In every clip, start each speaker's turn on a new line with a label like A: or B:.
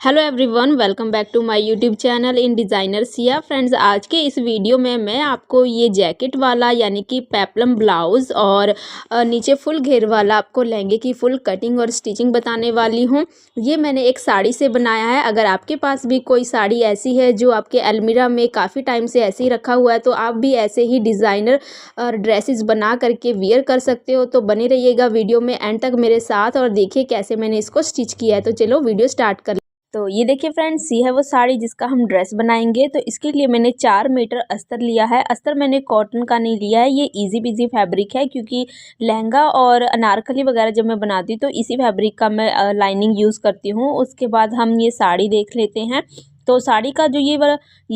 A: Hello everyone, welcome back to my YouTube channel in designer Siya. Friends, आज के इस video में मैं आपको ये जैकेट वाला यानी कि पेप्लम ब्लाउज़ और नीचे फुल घेर वाला आपको लहंगे की फुल कटिंग और स्टिचिंग बताने वाली हूँ। ये मैंने एक साड़ी से बनाया है। अगर आपके पास भी कोई साड़ी ऐसी है जो आपके अलमीरा में काफ़ी टाइम से ऐसे ही रखा हुआ है, तो आप भी ऐसे ही डिज़ाइनर ड्रेसेस बना करके वियर कर सकते हो। तो बने रहिएगा वीडियो में एंड तक मेरे साथ और देखिए कैसे मैंने इसको स्टिच किया है। तो चलो वीडियो स्टार्ट कर। तो ये देखिए फ्रेंड्स, ये है वो साड़ी जिसका हम ड्रेस बनाएंगे। तो इसके लिए मैंने 4 मीटर अस्तर लिया है। अस्तर मैंने कॉटन का नहीं लिया है, ये इजी बिजी फैब्रिक है, क्योंकि लहंगा और अनारकली वगैरह जब मैं बनाती हूँ तो इसी फैब्रिक का मैं लाइनिंग यूज़ करती हूँ। उसके बाद हम ये साड़ी देख लेते हैं। तो साड़ी का जो ये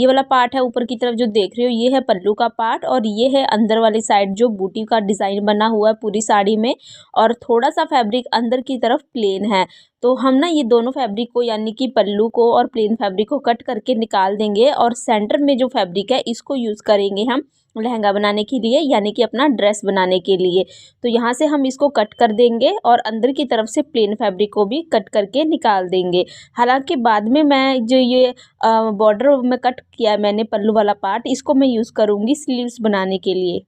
A: वाला पार्ट है ऊपर की तरफ जो देख रहे हो, ये है पल्लू का पार्ट और ये है अंदर वाली साइड जो बूटी का डिज़ाइन बना हुआ है पूरी साड़ी में, और थोड़ा सा फैब्रिक अंदर की तरफ प्लेन है। तो हम ना ये दोनों फैब्रिक को यानी कि पल्लू को और प्लेन फैब्रिक को कट करके निकाल देंगे और सेंटर में जो फैब्रिक है इसको यूज़ करेंगे हम लहंगा बनाने के लिए, यानी कि अपना ड्रेस बनाने के लिए। तो यहाँ से हम इसको कट कर देंगे और अंदर की तरफ से प्लेन फैब्रिक को भी कट करके निकाल देंगे। हालांकि बाद में मैं जो ये बॉर्डर में कट किया है मैंने पल्लू वाला पार्ट, इसको मैं यूज़ करूँगी स्लीव्स बनाने के लिए।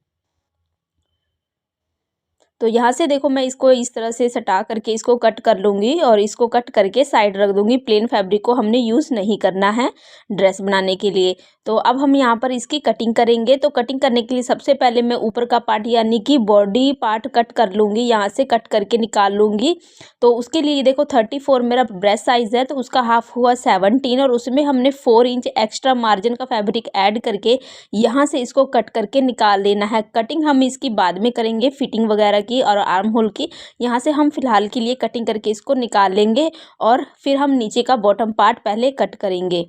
A: तो यहाँ से देखो मैं इसको इस तरह से सटा करके इसको कट कर लूँगी और इसको कट करके साइड रख दूँगी। प्लेन फैब्रिक को हमने यूज़ नहीं करना है ड्रेस बनाने के लिए। तो अब हम यहाँ पर इसकी कटिंग करेंगे। तो कटिंग करने के लिए सबसे पहले मैं ऊपर का पार्ट यानी कि बॉडी पार्ट कट कर लूँगी, यहाँ से कट करके निकाल लूँगी। तो उसके लिए देखो 34 मेरा ब्रेस्ट साइज़ है, तो उसका हाफ हुआ 17 और उसमें हमने 4 इंच एक्स्ट्रा मार्जिन का फैब्रिक ऐड करके यहाँ से इसको कट करके निकाल देना है। कटिंग हम इसकी बाद में करेंगे, फिटिंग वगैरह की और आर्म होल की। यहाँ से हम फिलहाल के लिए कटिंग करके इसको निकाल लेंगे और फिर हम नीचे का बॉटम पार्ट पहले कट करेंगे।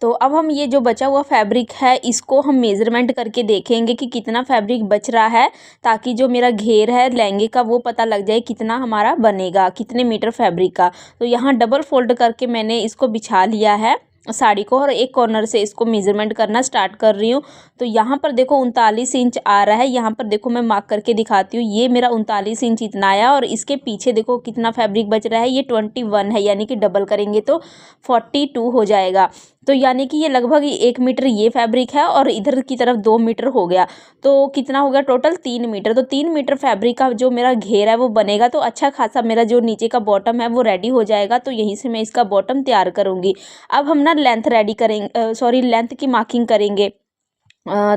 A: तो अब हम ये जो बचा हुआ फैब्रिक है इसको हम मेज़रमेंट करके देखेंगे कि कितना फैब्रिक बच रहा है, ताकि जो मेरा घेर है लहंगे का वो पता लग जाए कितना हमारा बनेगा, कितने मीटर फैब्रिक का। तो यहाँ डबल फोल्ड करके मैंने इसको बिछा लिया है साड़ी को और एक कॉर्नर से इसको मेज़रमेंट करना स्टार्ट कर रही हूँ। तो यहाँ पर देखो 39 इंच आ रहा है। यहाँ पर देखो मैं मार्क करके दिखाती हूँ, ये मेरा 39 इंच इतना आया और इसके पीछे देखो कितना फैब्रिक बच रहा है, ये 21 है, यानी कि डबल करेंगे तो 42 हो जाएगा। तो यानी कि ये लगभग 1 मीटर ये फैब्रिक है और इधर की तरफ 2 मीटर हो गया। तो कितना हो गया टोटल 3 मीटर। तो 3 मीटर फैब्रिक का जो मेरा घेर है वो बनेगा। तो अच्छा खासा मेरा जो नीचे का बॉटम है वो रेडी हो जाएगा। तो यहीं से मैं इसका बॉटम तैयार करूँगी। अब हम ना लेंथ रेडी करेंगे, सॉरी लेंथ की मार्किंग करेंगे।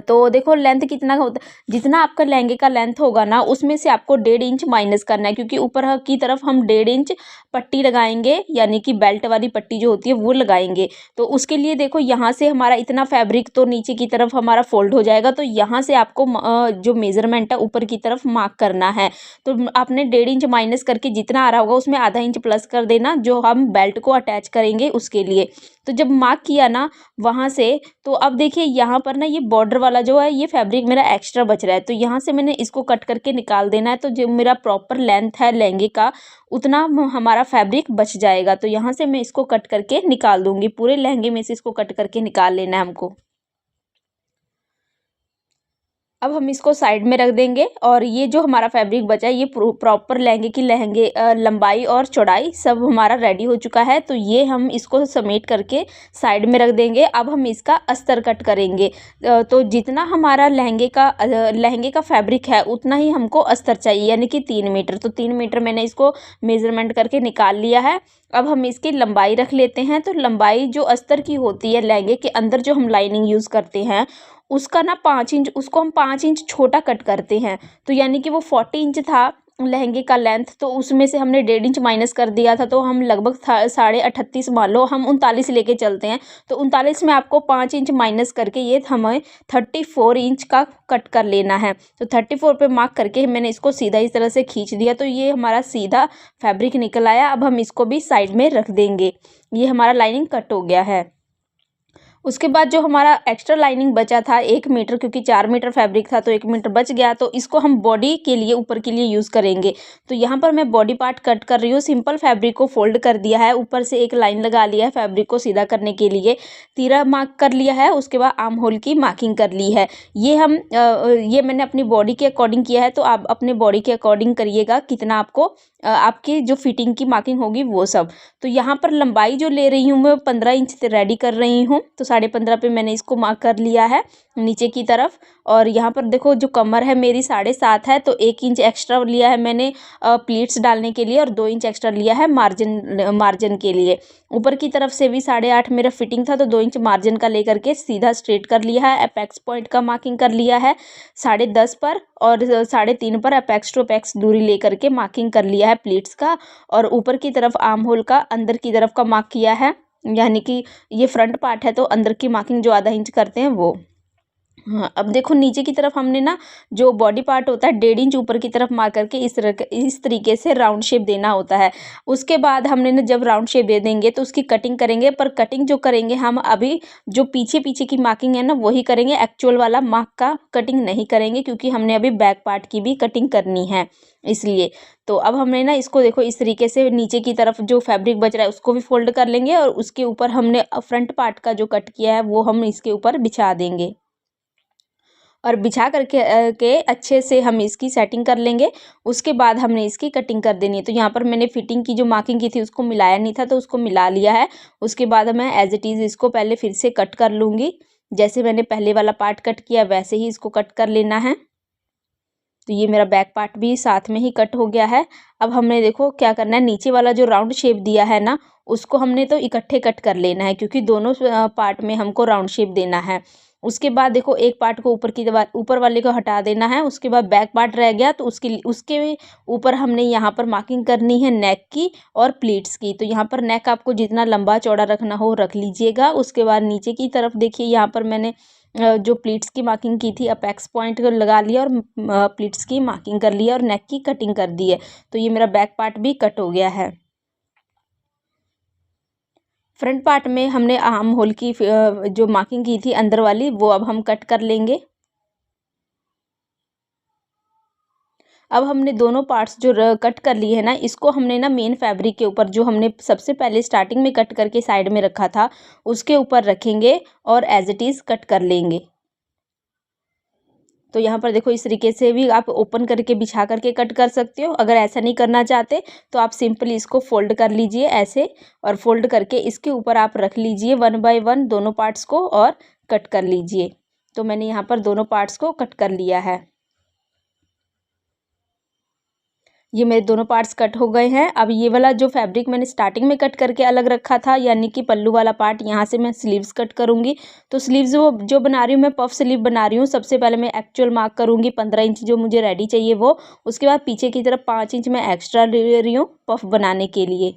A: तो देखो लेंथ कितना होता है, जितना आपका लहंगे का लेंथ होगा ना उसमें से आपको 1.5 इंच माइनस करना है, क्योंकि ऊपर की तरफ हम 1.5 इंच पट्टी लगाएंगे, यानी कि बेल्ट वाली पट्टी जो होती है वो लगाएंगे। तो उसके लिए देखो यहाँ से हमारा इतना फैब्रिक तो नीचे की तरफ हमारा फोल्ड हो जाएगा। तो यहाँ से आपको जो मेजरमेंट है ऊपर की तरफ मार्क करना है। तो आपने 1.5 इंच माइनस करके जितना आ रहा होगा उसमें आधा इंच प्लस कर देना, जो हम बेल्ट को अटैच करेंगे उसके लिए। तो जब मार्क किया ना वहाँ से, तो अब देखिए यहाँ पर ना ये बॉर्डर वाला जो है ये फैब्रिक मेरा एक्स्ट्रा बच रहा है, तो यहाँ से मैंने इसको कट करके निकाल देना है। तो जो मेरा प्रॉपर लेंथ है लहंगे का उतना हमारा फैब्रिक बच जाएगा। तो यहाँ से मैं इसको कट करके निकाल दूँगी, पूरे लहंगे में से इसको कट करके निकाल लेना है हमको। अब हम इसको साइड में रख देंगे और ये जो हमारा फैब्रिक बचा है ये प्रॉपर लहंगे की लंबाई और चौड़ाई सब हमारा रेडी हो चुका है। तो ये हम इसको समेट करके साइड में रख देंगे। अब हम इसका अस्तर कट करेंगे। तो जितना हमारा लहंगे का फैब्रिक है उतना ही हमको अस्तर चाहिए, यानी कि 3 मीटर। तो 3 मीटर मैंने इसको मेज़रमेंट करके निकाल लिया है। अब हम इसकी लंबाई रख लेते हैं। तो लंबाई जो अस्तर की होती है लहंगे के अंदर जो हम लाइनिंग यूज़ करते हैं उसका ना 5 इंच, उसको हम 5 इंच छोटा कट करते हैं। तो यानी कि वो 40 इंच था लहंगे का लेंथ, तो उसमें से हमने 1.5 इंच माइनस कर दिया था। तो हम लगभग 38.5 मान लो, हम 39 लेके चलते हैं। तो 39 में आपको 5 इंच माइनस करके ये हमें 34 इंच का कट कर लेना है। तो 34 पे मार्क करके मैंने इसको सीधा इस तरह से खींच दिया। तो ये हमारा सीधा फैब्रिक निकल आया। अब हम इसको भी साइड में रख देंगे। ये हमारा लाइनिंग कट हो गया है। उसके बाद जो हमारा एक्स्ट्रा लाइनिंग बचा था 1 मीटर, क्योंकि 4 मीटर फैब्रिक था तो 1 मीटर बच गया, तो इसको हम बॉडी के लिए ऊपर के लिए यूज़ करेंगे। तो यहाँ पर मैं बॉडी पार्ट कट कर रही हूँ। सिंपल फैब्रिक को फोल्ड कर दिया है, ऊपर से एक लाइन लगा लिया है फैब्रिक को सीधा करने के लिए, तीरा मार्क कर लिया है, उसके बाद आर्म होल की मार्किंग कर ली है। ये मैंने अपनी बॉडी के अकॉर्डिंग किया है। तो आप अपने बॉडी के अकॉर्डिंग करिएगा कितना आपको आपकी जो फिटिंग की मार्किंग होगी वो सब। तो यहाँ पर लंबाई जो ले रही हूँ मैं 15 इंच रेडी कर रही हूँ। तो 15.5 पे मैंने इसको मार्क कर लिया है नीचे की तरफ। और यहाँ पर देखो जो कमर है मेरी 7.5 है, तो 1 इंच एक्स्ट्रा लिया है मैंने प्लीट्स डालने के लिए, और 2 इंच एक्स्ट्रा लिया है मार्जिन के लिए। ऊपर की तरफ से भी 8.5 मेरा फिटिंग था, तो 2 इंच मार्जिन का लेकर के सीधा स्ट्रेट कर लिया है। अपेक्स पॉइंट का मार्किंग कर लिया है 10.5 पर, और 3.5 पर अपेक्स टू अपेक्स दूरी लेकर के मार्किंग कर लिया है प्लीट्स का। और ऊपर की तरफ आर्म होल का अंदर की तरफ का मार्क किया है, यानी कि ये फ्रंट पार्ट है तो अंदर की मार्किंग जो आधा इंच करते हैं वो। हाँ, अब देखो नीचे की तरफ हमने ना जो बॉडी पार्ट होता है 1.5 इंच ऊपर की तरफ मार करके इस तरीके से राउंड शेप देना होता है। उसके बाद हमने ना जब राउंड शेप दे देंगे तो उसकी कटिंग करेंगे, पर कटिंग जो करेंगे हम अभी जो पीछे पीछे की मार्किंग है ना वही करेंगे, एक्चुअल वाला मार्क का कटिंग नहीं करेंगे, क्योंकि हमने अभी बैक पार्ट की भी कटिंग करनी है इसलिए। तो अब हमने ना इसको देखो इस तरीके से नीचे की तरफ जो फैब्रिक बच रहा है उसको भी फोल्ड कर लेंगे, और उसके ऊपर हमने फ्रंट पार्ट का जो कट किया है वो हम इसके ऊपर बिछा देंगे, और बिछा करके के अच्छे से हम इसकी सेटिंग कर लेंगे। उसके बाद हमने इसकी कटिंग कर देनी है। तो यहाँ पर मैंने फिटिंग की जो मार्किंग की थी उसको मिलाया नहीं था, तो उसको मिला लिया है। उसके बाद मैं एज इट इज़ इसको पहले फिर से कट कर लूँगी। जैसे मैंने पहले वाला पार्ट कट किया वैसे ही इसको कट कर लेना है। तो ये मेरा बैक पार्ट भी साथ में ही कट हो गया है। अब हमने देखो क्या करना है, नीचे वाला जो राउंड शेप दिया है ना उसको हमने तो इकट्ठे कट कर लेना है, क्योंकि दोनों पार्ट में हमको राउंड शेप देना है। उसके बाद देखो एक पार्ट को ऊपर वाले को हटा देना है। उसके बाद बैक पार्ट रह गया, तो उसके ऊपर हमने यहाँ पर मार्किंग करनी है नेक की और प्लीट्स की। तो यहाँ पर नेक आपको जितना लंबा चौड़ा रखना हो रख लीजिएगा। उसके बाद नीचे की तरफ देखिए यहाँ पर मैंने जो प्लीट्स की मार्किंग की थी अपेक्स पॉइंट लगा लिया, और प्लीट्स की मार्किंग कर लिया और नेक की कटिंग कर दी है। तो ये मेरा बैक पार्ट भी कट हो गया है। फ्रंट पार्ट में हमने आर्म होल की जो मार्किंग की थी अंदर वाली वो अब हम कट कर लेंगे। अब हमने दोनों पार्ट्स जो कट कर लिए हैं ना इसको हमने ना मेन फैब्रिक के ऊपर जो हमने सबसे पहले स्टार्टिंग में कट करके साइड में रखा था उसके ऊपर रखेंगे और एज इट इज़ कट कर लेंगे। तो यहाँ पर देखो इस तरीके से भी आप ओपन करके बिछा करके कट कर सकते हो। अगर ऐसा नहीं करना चाहते तो आप सिंपली इसको फोल्ड कर लीजिए ऐसे, और फोल्ड करके इसके ऊपर आप रख लीजिए 1 बाय 1 दोनों पार्ट्स को और कट कर लीजिए। तो मैंने यहाँ पर दोनों पार्ट्स को कट कर लिया है। ये मेरे दोनों पार्ट्स कट हो गए हैं। अब ये वाला जो फैब्रिक मैंने स्टार्टिंग में कट करके अलग रखा था, यानी कि पल्लू वाला पार्ट, यहाँ से मैं स्लीव्स कट करूँगी। तो स्लीव्स वो जो बना रही हूँ मैं पफ स्लीव बना रही हूँ। सबसे पहले मैं एक्चुअल मार्क करूँगी 15 इंच जो मुझे रेडी चाहिए वो। उसके बाद पीछे की तरफ 5 इंच मैं एक्स्ट्रा ले रही हूँ पफ बनाने के लिए।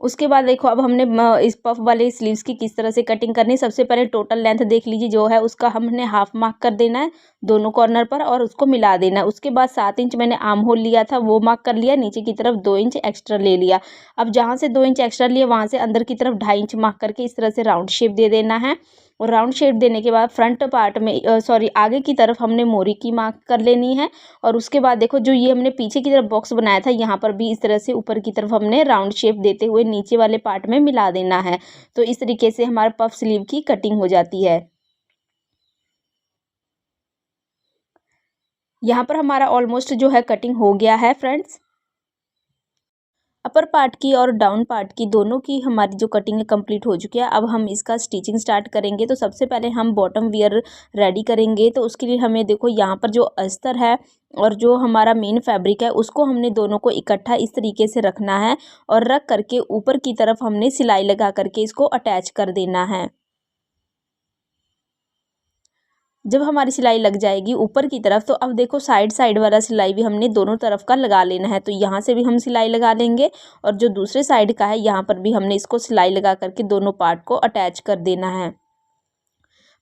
A: उसके बाद देखो अब हमने इस पफ वाले स्लीव्स की किस तरह से कटिंग करनी है। सबसे पहले टोटल लेंथ देख लीजिए जो है उसका हमने हाफ मार्क कर देना है दोनों कॉर्नर पर और उसको मिला देना है। उसके बाद 7 इंच मैंने आर्म होल लिया था वो मार्क कर लिया, नीचे की तरफ 2 इंच एक्स्ट्रा ले लिया। अब जहाँ से 2 इंच एक्स्ट्रा लिया वहाँ से अंदर की तरफ 2.5 इंच मार्क करके इस तरह से राउंड शेप दे देना है। और राउंड शेप देने के बाद फ्रंट पार्ट में आगे की तरफ हमने मोरी की मार्क कर लेनी है। और उसके बाद देखो जो ये हमने पीछे की तरफ बॉक्स बनाया था यहाँ पर भी इस तरह से ऊपर की तरफ हमने राउंड शेप देते हुए नीचे वाले पार्ट में मिला देना है। तो इस तरीके से हमारे पफ स्लीव की कटिंग हो जाती है। यहाँ पर हमारा ऑलमोस्ट जो है कटिंग हो गया है फ्रेंड्स। अपर पार्ट की और डाउन पार्ट की दोनों की हमारी जो कटिंग है कंप्लीट हो चुकी है। अब हम इसका स्टिचिंग स्टार्ट करेंगे। तो सबसे पहले हम बॉटम वियर रेडी करेंगे। तो उसके लिए हमें देखो यहाँ पर जो अस्तर है और जो हमारा मेन फैब्रिक है उसको हमने दोनों को इकट्ठा इस तरीके से रखना है, और रख करके ऊपर की तरफ हमने सिलाई लगा करके इसको अटैच कर देना है। जब हमारी सिलाई लग जाएगी ऊपर की तरफ तो अब देखो साइड साइड वाला सिलाई भी हमने दोनों तरफ का लगा लेना है। तो यहाँ से भी हम सिलाई लगा लेंगे, और जो दूसरे साइड का है यहाँ पर भी हमने इसको सिलाई लगा करके दोनों पार्ट को अटैच कर देना है।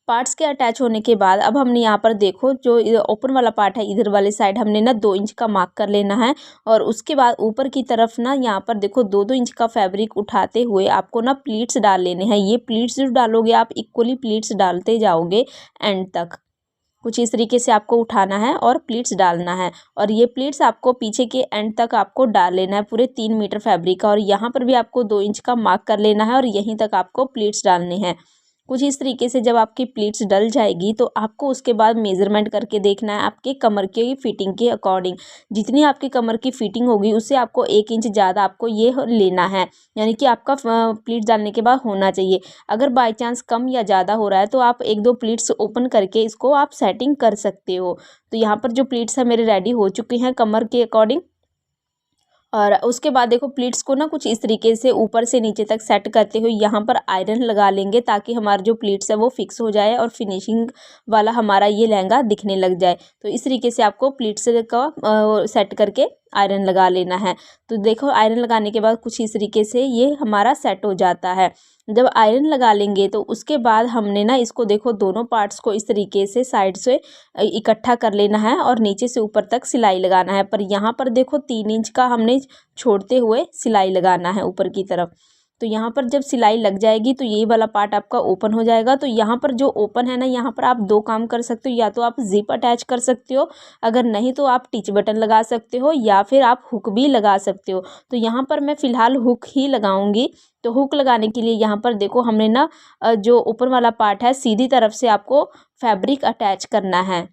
A: पार्ट्स के अटैच होने के बाद अब हमने यहाँ पर देखो जो ओपन वाला पार्ट है इधर वाले साइड हमने ना 2 इंच का मार्क कर लेना है। और उसके बाद ऊपर की तरफ ना यहाँ पर देखो 2-2 इंच का फैब्रिक उठाते हुए आपको ना प्लीट्स डाल लेने हैं। ये प्लीट्स जो डालोगे आप इक्वली प्लीट्स डालते जाओगे एंड तक। कुछ इस तरीके से आपको उठाना है और प्लीट्स डालना है, और ये प्लीट्स आपको पीछे के एंड तक आपको डाल लेना है पूरे 3 मीटर फैब्रिक का। और यहाँ पर भी आपको 2 इंच का मार्क कर लेना है और यहीं तक आपको प्लीट्स डालने हैं। कुछ इस तरीके से जब आपकी प्लीट्स डल जाएगी तो आपको उसके बाद मेज़रमेंट करके देखना है आपके कमर के फिटिंग के अकॉर्डिंग। जितनी आपकी कमर की फिटिंग होगी उससे आपको 1 इंच ज़्यादा आपको ये लेना है, यानी कि आपका प्लीट्स डालने के बाद होना चाहिए। अगर बाय चांस कम या ज़्यादा हो रहा है तो आप 1-2 प्लीट्स ओपन करके इसको आप सेटिंग कर सकते हो। तो यहाँ पर जो प्लीट्स है मेरे रेडी हो चुके हैं कमर के अकॉर्डिंग। और उसके बाद देखो प्लीट्स को ना कुछ इस तरीके से ऊपर से नीचे तक सेट करते हुए यहाँ पर आयरन लगा लेंगे, ताकि हमारा जो प्लीट्स है वो फिक्स हो जाए और फिनिशिंग वाला हमारा ये लहंगा दिखने लग जाए। तो इस तरीके से आपको प्लीट्स का सेट करके आयरन लगा लेना है। तो देखो आयरन लगाने के बाद कुछ इस तरीके से ये हमारा सेट हो जाता है। जब आयरन लगा लेंगे तो उसके बाद हमने ना इसको देखो दोनों पार्ट्स को इस तरीके से साइड से इकट्ठा कर लेना है और नीचे से ऊपर तक सिलाई लगाना है। पर यहाँ पर देखो 3 इंच का हमने छोड़ते हुए सिलाई लगाना है ऊपर की तरफ। तो यहाँ पर जब सिलाई लग जाएगी तो यही वाला पार्ट आपका ओपन हो जाएगा। तो यहाँ पर जो ओपन है ना, यहाँ पर आप 2 काम कर सकते हो, या तो आप जिप अटैच कर सकते हो, अगर नहीं तो आप टिच बटन लगा सकते हो, या फिर आप हुक भी लगा सकते हो। तो यहाँ पर मैं फ़िलहाल हुक ही लगाऊंगी। तो हुक लगाने के लिए यहाँ पर देखो हमने ना जो ऊपर वाला पार्ट है सीधी तरफ से आपको फैब्रिक अटैच करना है।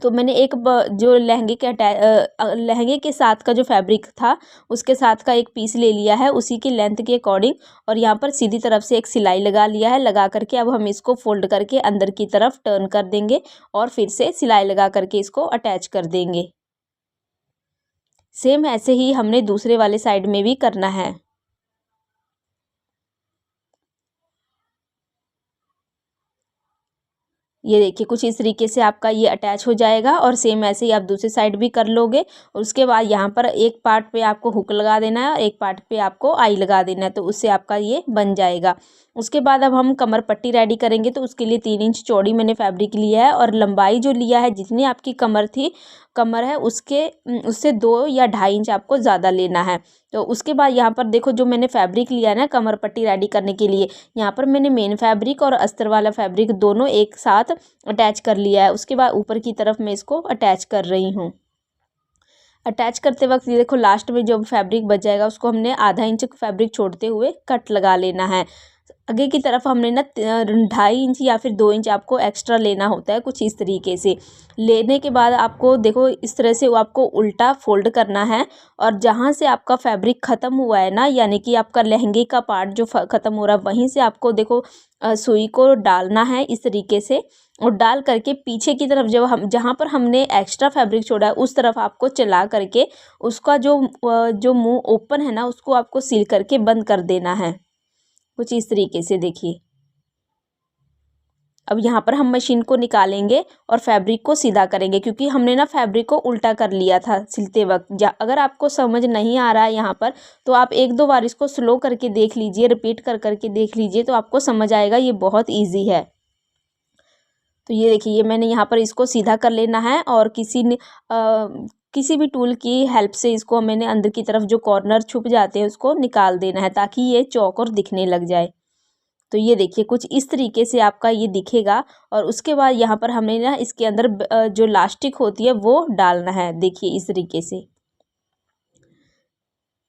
A: तो मैंने एक जो लहंगे के साथ का जो फैब्रिक था उसके साथ का एक पीस ले लिया है उसी की लेंथ के अकॉर्डिंग, और यहाँ पर सीधी तरफ से एक सिलाई लगा लिया है। लगा करके अब हम इसको फोल्ड करके अंदर की तरफ टर्न कर देंगे और फिर से सिलाई लगा करके इसको अटैच कर देंगे। सेम ऐसे ही हमने दूसरे वाले साइड में भी करना है। ये देखिए कुछ इस तरीके से आपका ये अटैच हो जाएगा और सेम ऐसे ही आप दूसरी साइड भी कर लोगे। और उसके बाद यहाँ पर एक पार्ट पे आपको हुक लगा देना है और एक पार्ट पे आपको आई लगा देना है, तो उससे आपका ये बन जाएगा। उसके बाद अब हम कमर पट्टी रेडी करेंगे। तो उसके लिए 3 इंच चौड़ी मैंने फैब्रिक लिया है और लंबाई जो लिया है जितनी आपकी कमर है उससे 2 या 2.5 इंच आपको ज़्यादा लेना है। तो उसके बाद यहाँ पर देखो जो मैंने फैब्रिक लिया है ना कमर पट्टी रेडी करने के लिए, यहाँ पर मैंने मेन फैब्रिक और अस्तर वाला फैब्रिक दोनों एक साथ अटैच कर लिया है। उसके बाद ऊपर की तरफ मैं इसको अटैच कर रही हूँ। अटैच करते वक्त ये देखो लास्ट में जो फैब्रिक बच जाएगा उसको हमने आधा इंच फैब्रिक छोड़ते हुए कट लगा लेना है। आगे की तरफ हमने ना 2.5 इंच या फिर 2 इंच आपको एक्स्ट्रा लेना होता है। कुछ इस तरीके से लेने के बाद आपको देखो इस तरह से वो आपको उल्टा फोल्ड करना है, और जहाँ से आपका फैब्रिक ख़त्म हुआ है ना, यानी कि आपका लहंगे का पार्ट जो ख़त्म हो रहा है वहीं से आपको देखो सुई को डालना है इस तरीके से। और डाल करके पीछे की तरफ जहाँ पर हमने एक्स्ट्रा फैब्रिक छोड़ा है उस तरफ आपको चला करके उसका जो मुंह ओपन है ना उसको आपको सील करके बंद कर देना है। कुछ इस तरीके से देखिए। अब यहाँ पर हम मशीन को निकालेंगे और फैब्रिक को सीधा करेंगे, क्योंकि हमने ना फैब्रिक को उल्टा कर लिया था सिलते वक्त। अगर आपको समझ नहीं आ रहा है यहाँ पर तो आप 1-2 बार इसको स्लो करके देख लीजिए, रिपीट कर करके देख लीजिए, तो आपको समझ आएगा। ये बहुत ईजी है। तो ये देखिए ये मैंने यहाँ पर इसको सीधा कर लेना है और किसी भी टूल की हेल्प से इसको मैंने अंदर की तरफ जो कॉर्नर छुप जाते हैं उसको निकाल देना है, ताकि ये चौकोर दिखने लग जाए। तो ये देखिए कुछ इस तरीके से आपका ये दिखेगा। और उसके बाद यहाँ पर हमें ना इसके अंदर जो लास्टिक होती है वो डालना है। देखिए इस तरीके से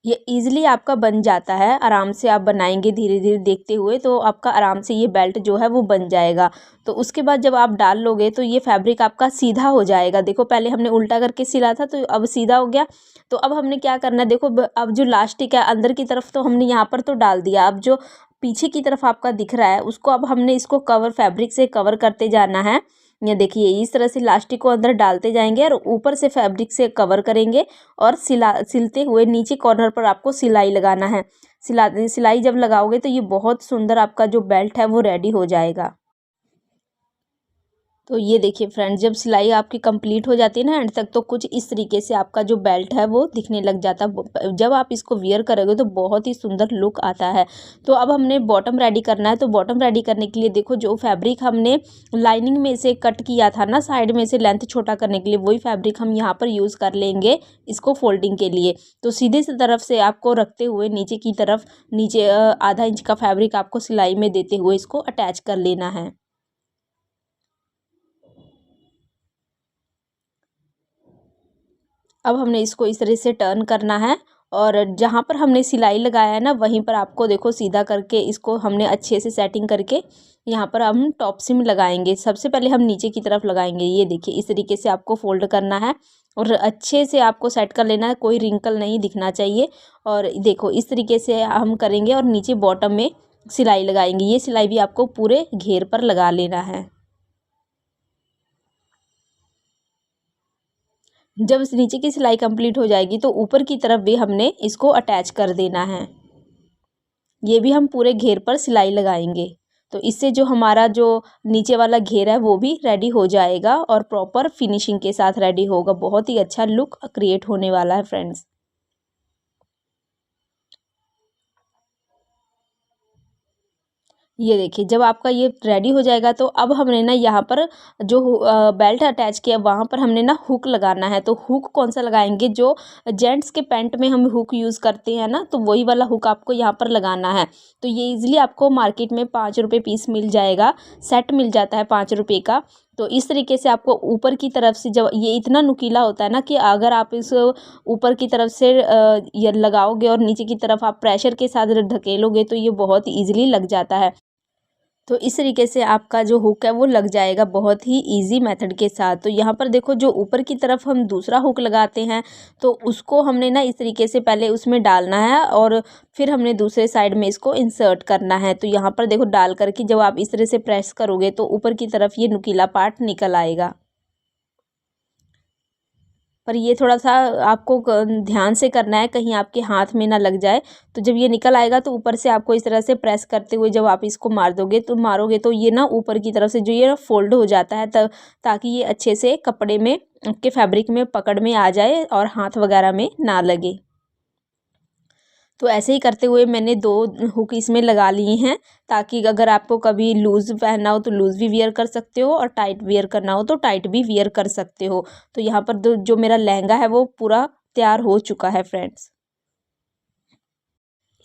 A: ये इजीली आपका बन जाता है। आराम से आप बनाएंगे धीरे धीरे देखते हुए तो आपका आराम से ये बेल्ट जो है वो बन जाएगा। तो उसके बाद जब आप डाल लोगे तो ये फैब्रिक आपका सीधा हो जाएगा। देखो पहले हमने उल्टा करके सिला था तो अब सीधा हो गया। तो अब हमने क्या करना है, देखो अब जो लास्टिक है अंदर की तरफ तो हमने यहाँ पर तो डाल दिया। अब जो पीछे की तरफ आपका दिख रहा है उसको अब हमने इसको फैब्रिक से कवर करते जाना है। ये देखिए इस तरह से लास्टिक को अंदर डालते जाएंगे और ऊपर से फैब्रिक से कवर करेंगे और सिलते हुए नीचे कॉर्नर पर आपको सिलाई लगाना है। सिलाई जब लगाओगे तो ये बहुत सुंदर आपका जो बेल्ट है वो रेडी हो जाएगा। तो ये देखिए फ्रेंड्स जब सिलाई आपकी कंप्लीट हो जाती है ना एंड तक, तो कुछ इस तरीके से आपका जो बेल्ट है वो दिखने लग जाता है। जब आप इसको वियर करोगे तो बहुत ही सुंदर लुक आता है। तो अब हमने बॉटम रेडी करना है। तो बॉटम रेडी करने के लिए देखो जो फैब्रिक हमने लाइनिंग में से कट किया था ना साइड में से लेंथ छोटा करने के लिए, वही फैब्रिक हम यहाँ पर यूज़ कर लेंगे इसको फोल्डिंग के लिए। तो सीधे से तरफ से आपको रखते हुए नीचे आधा इंच का फैब्रिक आपको सिलाई में देते हुए इसको अटैच कर लेना है। अब हमने इसको इस तरह से टर्न करना है और जहाँ पर हमने सिलाई लगाया है ना वहीं पर आपको देखो सीधा करके इसको हमने अच्छे से सेटिंग करके यहाँ पर हम टॉप सिम लगाएंगे। सबसे पहले हम नीचे की तरफ लगाएंगे, ये देखिए इस तरीके से आपको फोल्ड करना है और अच्छे से आपको सेट कर लेना है, कोई रिंकल नहीं दिखना चाहिए। और देखो इस तरीके से हम करेंगे और नीचे बॉटम में सिलाई लगाएंगे। ये सिलाई भी आपको पूरे घेर पर लगा लेना है। जब इस नीचे की सिलाई कंप्लीट हो जाएगी तो ऊपर की तरफ भी हमने इसको अटैच कर देना है। ये भी हम पूरे घेर पर सिलाई लगाएंगे, तो इससे जो हमारा जो नीचे वाला घेर है वो भी रेडी हो जाएगा और प्रॉपर फिनिशिंग के साथ रेडी होगा। बहुत ही अच्छा लुक क्रिएट होने वाला है फ्रेंड्स। ये देखिए जब आपका ये रेडी हो जाएगा तो अब हमने ना यहाँ पर जो बेल्ट अटैच किया वहाँ पर हमने ना हुक लगाना है। तो हुक कौन सा लगाएंगे, जो जेंट्स के पैंट में हम हुक यूज़ करते हैं ना, तो वही वाला हुक आपको यहाँ पर लगाना है। तो ये इजीली आपको मार्केट में 5 रुपये पीस मिल जाएगा, सेट मिल जाता है 5 रुपये का। तो इस तरीके से आपको ऊपर की तरफ से, जब ये इतना नुकीला होता है ना कि अगर आप इस ऊपर की तरफ से ये लगाओगे और नीचे की तरफ आप प्रेशर के साथ ढकेलोगे तो ये बहुत ईजिली लग जाता है। तो इस तरीके से आपका जो हुक है वो लग जाएगा बहुत ही इजी मेथड के साथ। तो यहाँ पर देखो जो ऊपर की तरफ हम दूसरा हुक लगाते हैं तो उसको हमने ना इस तरीके से पहले उसमें डालना है और फिर हमने दूसरे साइड में इसको इंसर्ट करना है। तो यहाँ पर देखो डाल करके जब आप इस तरह से प्रेस करोगे तो ऊपर की तरफ ये नुकीला पार्ट निकल आएगा। पर ये थोड़ा सा आपको ध्यान से करना है, कहीं आपके हाथ में ना लग जाए। तो जब ये निकल आएगा तो ऊपर से आपको इस तरह से प्रेस करते हुए जब आप इसको मारोगे तो ये ना ऊपर की तरफ से जो ये ना फोल्ड हो जाता है, तब ताकि ये अच्छे से कपड़े में आपके फैब्रिक में पकड़ में आ जाए और हाथ वगैरह में ना लगे। तो ऐसे ही करते हुए मैंने 2 हुक इसमें लगा लिए हैं, ताकि अगर आपको कभी लूज़ पहनना हो तो लूज़ भी वियर कर सकते हो और टाइट वियर करना हो तो टाइट भी वियर कर सकते हो। तो यहाँ पर जो मेरा लहंगा है वो पूरा तैयार हो चुका है फ्रेंड्स।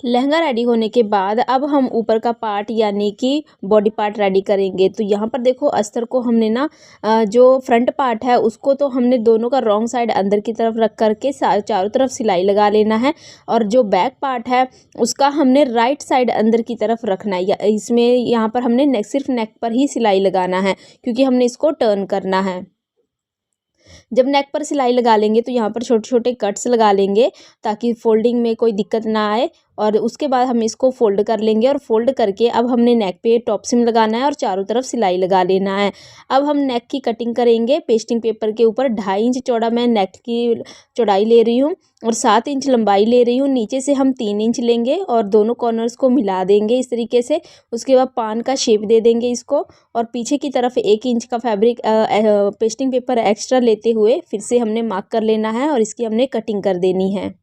A: लहंगा रेडी होने के बाद अब हम ऊपर का पार्ट यानी कि बॉडी पार्ट रेडी करेंगे। तो यहाँ पर देखो अस्तर को हमने ना जो फ्रंट पार्ट है उसको तो हमने दोनों का रॉन्ग साइड अंदर की तरफ रख करके चारों तरफ सिलाई लगा लेना है, और जो बैक पार्ट है उसका हमने राइट साइड अंदर की तरफ रखना है। इसमें यहाँ पर हमने सिर्फ नेक पर ही सिलाई लगाना है, क्योंकि हमने इसको टर्न करना है। जब नेक पर सिलाई लगा लेंगे तो यहाँ पर छोटे छोटे कट्स लगा लेंगे, ताकि फोल्डिंग में कोई दिक्कत ना आए। और उसके बाद हम इसको फोल्ड कर लेंगे, और फोल्ड करके अब हमने नेक पे टॉप सिम लगाना है और चारों तरफ सिलाई लगा लेना है। अब हम नेक की कटिंग करेंगे पेस्टिंग पेपर के ऊपर। 2.5 इंच चौड़ा मैं नेक की चौड़ाई ले रही हूँ और 7 इंच लंबाई ले रही हूँ। नीचे से हम 3 इंच लेंगे और दोनों कॉर्नर्स को मिला देंगे इस तरीके से। उसके बाद पान का शेप दे देंगे इसको, और पीछे की तरफ 1 इंच का फैब्रिक पेस्टिंग पेपर एक्स्ट्रा लेते हुए फिर से हमने मार्क कर लेना है और इसकी हमने कटिंग कर देनी है।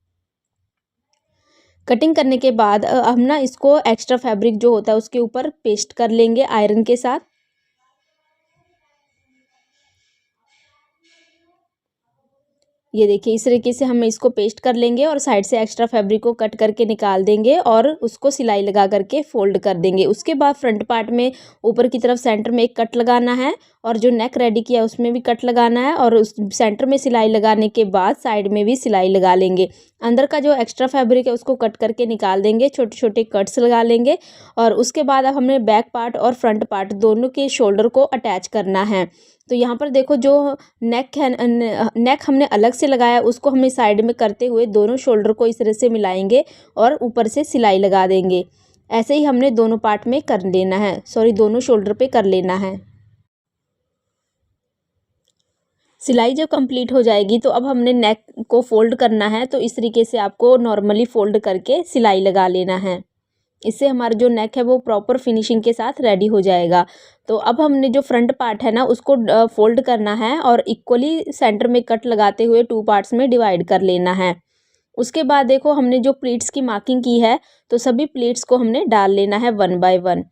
A: कटिंग करने के बाद हम ना इसको एक्स्ट्रा फैब्रिक जो होता है उसके ऊपर पेस्ट कर लेंगे आयरन के साथ। ये देखिए इस तरीके से हम इसको पेस्ट कर लेंगे और साइड से एक्स्ट्रा फैब्रिक को कट करके निकाल देंगे और उसको सिलाई लगा करके फोल्ड कर देंगे। उसके बाद फ्रंट पार्ट में ऊपर की तरफ सेंटर में एक कट लगाना है, और जो नेक रेडी किया उसमें भी कट लगाना है, और उस सेंटर में सिलाई लगाने के बाद साइड में भी सिलाई लगा लेंगे। अंदर का जो एक्स्ट्रा फैब्रिक है उसको कट करके निकाल देंगे, छोटे छोटे कट्स लगा लेंगे। और उसके बाद अब हमें बैक पार्ट और फ्रंट पार्ट दोनों के शोल्डर को अटैच करना है। तो यहाँ पर देखो जो नेक है, नेक हमने अलग से लगाया उसको हमें साइड में करते हुए दोनों शोल्डर को इस तरह से मिलाएंगे और ऊपर से सिलाई लगा देंगे। ऐसे ही हमने दोनों पार्ट में कर लेना है, दोनों शोल्डर पे कर लेना है। सिलाई जब कंप्लीट हो जाएगी तो अब हमने नेक को फोल्ड करना है। तो इस तरीके से आपको नॉर्मली फोल्ड करके सिलाई लगा लेना है। इससे हमारा जो नेक है वो प्रॉपर फिनिशिंग के साथ रेडी हो जाएगा। तो अब हमने जो फ्रंट पार्ट है ना उसको फोल्ड करना है और इक्वली सेंटर में कट लगाते हुए 2 पार्ट्स में डिवाइड कर लेना है। उसके बाद देखो हमने जो प्लीट्स की मार्किंग की है तो सभी प्लीट्स को हमने डाल लेना है 1 बाय 1।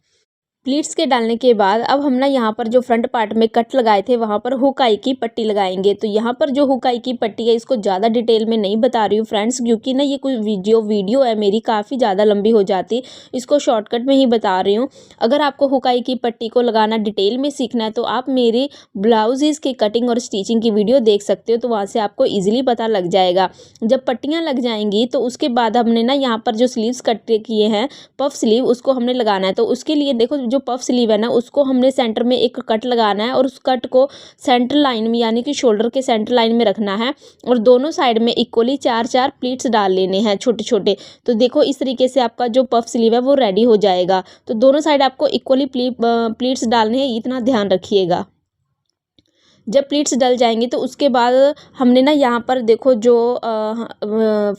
A: प्लीट्स के डालने के बाद अब हम ना यहाँ पर जो फ्रंट पार्ट में कट लगाए थे वहाँ पर हुकाई की पट्टी लगाएंगे। तो यहाँ पर जो हुकाई की पट्टी है इसको ज़्यादा डिटेल में नहीं बता रही हूँ फ्रेंड्स, क्योंकि ना ये कुछ वीडियो है मेरी काफ़ी ज़्यादा लंबी हो जाती, इसको शॉर्टकट में ही बता रही हूँ। अगर आपको हुकाई की पट्टी को लगाना डिटेल में सीखना है तो आप मेरे ब्लाउजेज़ की कटिंग और स्टिचिंग की वीडियो देख सकते हो, तो वहाँ से आपको ईजिली पता लग जाएगा। जब पट्टियाँ लग जाएंगी तो उसके बाद हमने ना यहाँ पर जो स्लीव्स कट किए हैं पफ स्लीव, उसको हमने लगाना है। तो उसके लिए देखो जो पफ स्लीव है ना उसको हमने सेंटर में एक कट लगाना है और उस कट को सेंटर लाइन में यानी कि शोल्डर के सेंटर लाइन में रखना है और दोनों साइड में इक्वली 4-4 प्लीट्स डाल लेने हैं छोटे छोटे। तो देखो इस तरीके से आपका जो पफ स्लीव है वो रेडी हो जाएगा। तो दोनों साइड आपको इक्वली प्लीट्स डालने हैं, इतना ध्यान रखिएगा। जब प्लीट्स डल जाएंगे तो उसके बाद हमने ना यहाँ पर देखो जो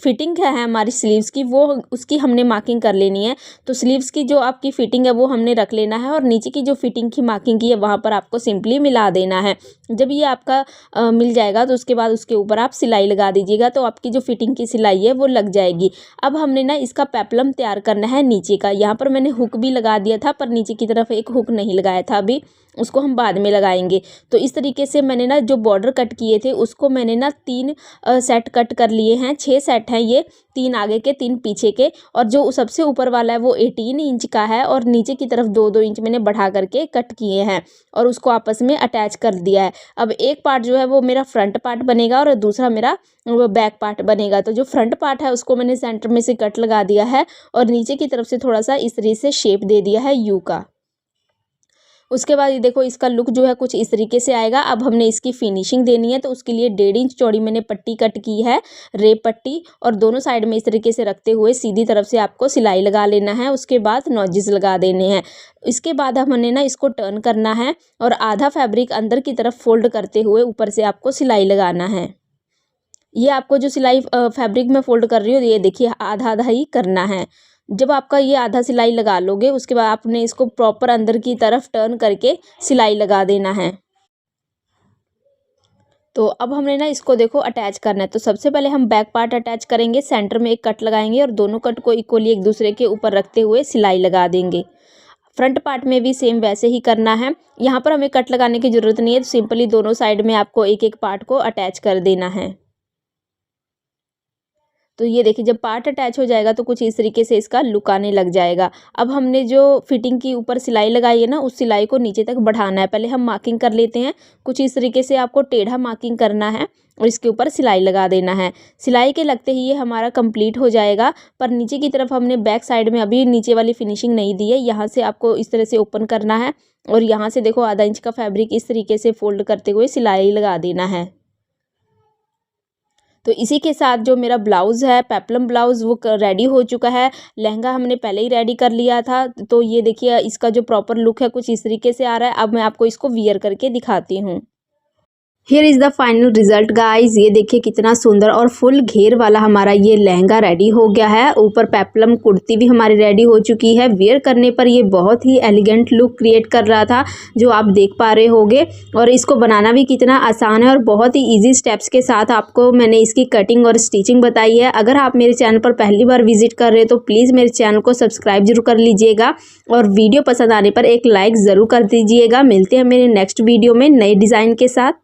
A: फिटिंग है हमारी स्लीव्स की वो उसकी हमने मार्किंग कर लेनी है। तो स्लीव्स की जो आपकी फिटिंग है वो हमने रख लेना है और नीचे की जो फिटिंग की मार्किंग की है वहाँ पर आपको सिंपली मिला देना है। जब ये आपका मिल जाएगा तो उसके बाद उसके ऊपर आप सिलाई लगा दीजिएगा, तो आपकी जो फिटिंग की सिलाई है वो लग जाएगी। अब हमने ना इसका पेपलम तैयार करना है नीचे का। यहाँ पर मैंने हुक भी लगा दिया था पर नीचे की तरफ एक हुक नहीं लगाया था, अभी उसको हम बाद में लगाएंगे। तो इस तरीके से मैंने ना जो बॉर्डर कट किए थे उसको मैंने ना 3 सेट कट कर लिए हैं। 6 सेट हैं ये, 3 आगे के 3 पीछे के, और जो सबसे ऊपर वाला है वो 18 इंच का है और नीचे की तरफ 2-2 इंच मैंने बढ़ा करके कट किए हैं और उसको आपस में अटैच कर दिया है। अब एक पार्ट जो है वो मेरा फ्रंट पार्ट बनेगा और दूसरा मेरा बैक पार्ट बनेगा। तो जो फ्रंट पार्ट है उसको मैंने सेंटर में से कट लगा दिया है और नीचे की तरफ से थोड़ा सा इस तरीके से शेप दे दिया है यू का। उसके बाद ये देखो इसका लुक जो है कुछ इस तरीके से आएगा। अब हमने इसकी फिनिशिंग देनी है तो उसके लिए 1.5 इंच चौड़ी मैंने पट्टी कट की है, रेप पट्टी, और दोनों साइड में इस तरीके से रखते हुए सीधी तरफ से आपको सिलाई लगा लेना है। उसके बाद नॉजिस लगा देने हैं। इसके बाद हमने ना इसको टर्न करना है और आधा फैब्रिक अंदर की तरफ फोल्ड करते हुए ऊपर से आपको सिलाई लगाना है। ये आपको जो सिलाई फैब्रिक में फोल्ड कर रही हो ये देखिए आधा आधा ही करना है। जब आपका ये आधा सिलाई लगा लोगे उसके बाद आपने इसको प्रॉपर अंदर की तरफ टर्न करके सिलाई लगा देना है। तो अब हमने ना इसको देखो अटैच करना है। तो सबसे पहले हम बैक पार्ट अटैच करेंगे, सेंटर में एक कट लगाएंगे और दोनों कट को इक्वली एक दूसरे के ऊपर रखते हुए सिलाई लगा देंगे। फ्रंट पार्ट में भी सेम वैसे ही करना है। यहाँ पर हमें कट लगाने की ज़रूरत नहीं है, तो सिंपली दोनों साइड में आपको एक एक पार्ट को अटैच कर देना है। तो ये देखिए जब पार्ट अटैच हो जाएगा तो कुछ इस तरीके से इसका लुक आने लग जाएगा। अब हमने जो फिटिंग की ऊपर सिलाई लगाई है ना उस सिलाई को नीचे तक बढ़ाना है। पहले हम मार्किंग कर लेते हैं। कुछ इस तरीके से आपको टेढ़ा मार्किंग करना है और इसके ऊपर सिलाई लगा देना है। सिलाई के लगते ही ये हमारा कंप्लीट हो जाएगा। पर नीचे की तरफ हमने बैक साइड में अभी नीचे वाली फिनिशिंग नहीं दी है। यहाँ से आपको इस तरह से ओपन करना है और यहाँ से देखो आधा इंच का फैब्रिक इस तरीके से फोल्ड करते हुए सिलाई लगा देना है। तो इसी के साथ जो मेरा ब्लाउज़ है पेप्लम ब्लाउज़ वो रेडी हो चुका है। लहंगा हमने पहले ही रेडी कर लिया था। तो ये देखिए इसका जो प्रॉपर लुक है कुछ इस तरीके से आ रहा है। अब मैं आपको इसको वियर करके दिखाती हूँ। Here is the final result guys. ये देखिए कितना सुंदर और फुल घेर वाला हमारा ये लहंगा रेडी हो गया है। ऊपर पेप्लम कुर्ती भी हमारी रेडी हो चुकी है। वेयर करने पर ये बहुत ही एलिगेंट लुक क्रिएट कर रहा था जो आप देख पा रहे होंगे। और इसको बनाना भी कितना आसान है और बहुत ही ईजी स्टेप्स के साथ आपको मैंने इसकी कटिंग और स्टिचिंग बताई है। अगर आप मेरे चैनल पर पहली बार विजिट कर रहे हैं तो प्लीज़ मेरे चैनल को सब्सक्राइब जरूर कर लीजिएगा और वीडियो पसंद आने पर एक लाइक ज़रूर कर दीजिएगा। मिलते हैं मेरे नेक्स्ट वीडियो में नए डिज़ाइन के साथ।